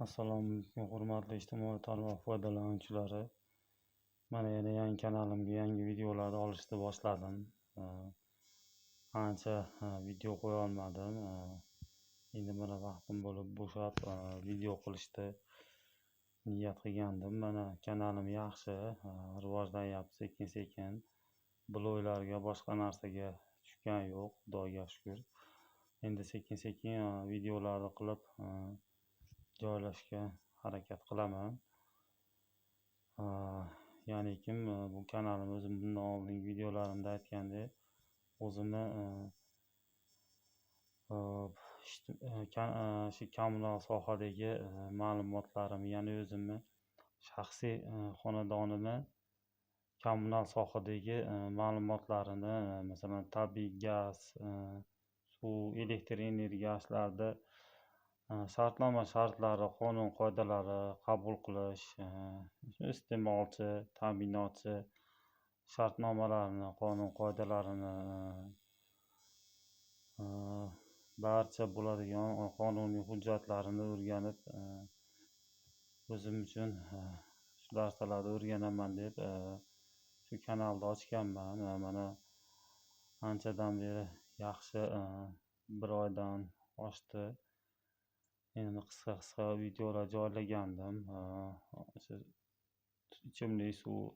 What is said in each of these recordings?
Assalomu alaykum, hurmatli ijtimoiy tarmoq foydalanuvchilari. Mana yana yangi kanalimga yangi videolarni olishni boshladim. Ancha video qo'ya olmadim. Endi mana vaqtim bo'lib bo'shab video qilishni niyat qilgandim. Mana kanalim yaxshi, rivojlanyapti sekin-sekin. Bloglarga, boshqa narsaga tushgan yo'q, Xudoga shukr. Endi sekin-sekin videolarni qilib joylashga harakat qilaman. Ya'nikim bu kanalim o'zim bundan oldingi videolarimda aytgandek, o'zimni shu kommunal sohadagi ma'lumotlarim, ya'ni o'zimni shaxsiy xonadonimni kommunal sohadagi ma'lumotlarini, masalan tabiiy gaz, suv, elektr energiyalarida shartnoma shartlari, qonun qoidalari qabul qilish, iste'molchi, ta'minotchi shartnomalarini, qonun qoidalarini, barcha bo'ladigan qonuniy hujjatlarini o'rganib, o'zim uchun shu narsalarni o'rganaman deb shu kanalni ochganman. Mana anchadan beri yaxshi, bir oydan oshdi. Endi qisqa videolar joylagandim. Ichimlik suv,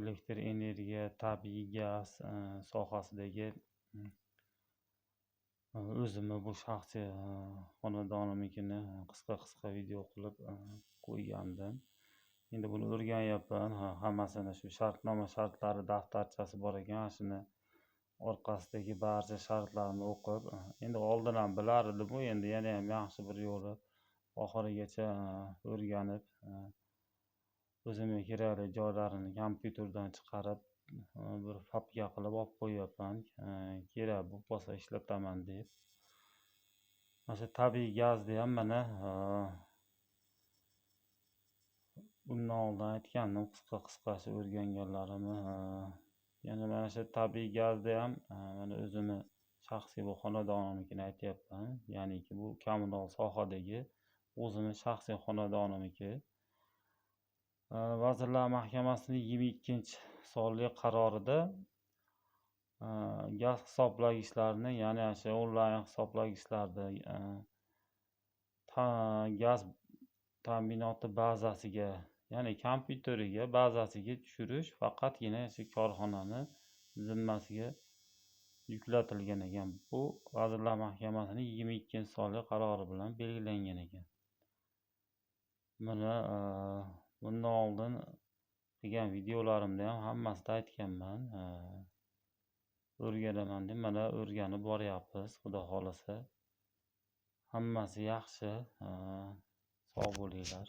elektr energiya, tabiiy gaz sohasidagi o'zimni bu shaxsiy xonadonimnikini qisqa video qilib qo'ygandim. Endi buni o'rganyapman. Hammasini shu shartnoma shartlari daftarchasi bor ekan, shuni orqasidagi barcha shartlarni o'qib, endi oldin ham bilar edim, endi yana ham yaxshi bir yo'li oxirigacha o'rganib, o'zimga kerakli joylarini kompyuterdan chiqarib, bir papka qilib olib qo'yyapman. Kerak bo'lib qolsa ishlataman deb. Mana shu tabiiy gazni ham mana bundan oldin aytgandim, qisqa shu o'rganganlarimni. Yana mana shu tabiiy gazda ham mana o'zimni shaxsiy bu xonadonimnikini aytyapman. Ya'niki bu kommunal sohadagi o'zimni shaxsiy xonadonimniki. Vazirlar Mahkamasining 22-sonli qarorida gaz hisoblagichlarni, ya'ni o'sha onlayn hisoblagichlarni gaz ta'minoti bazasiga, ya'ni kompyuteriga, bazasiga tushirish faqatgina shu korxonani zimmasiga yuklatilgan ekan. Bu Vazirlar Mahkamasining 22-sonli qarori bilan belgilangan ekan. Mana bundan oldin qilgan videolarimda ham hammasida aytganman. O'rganaman deb, mana o'rganib boryapmiz, Xudo xolasa. Hammasi yaxshi. Sog' bo'linglar.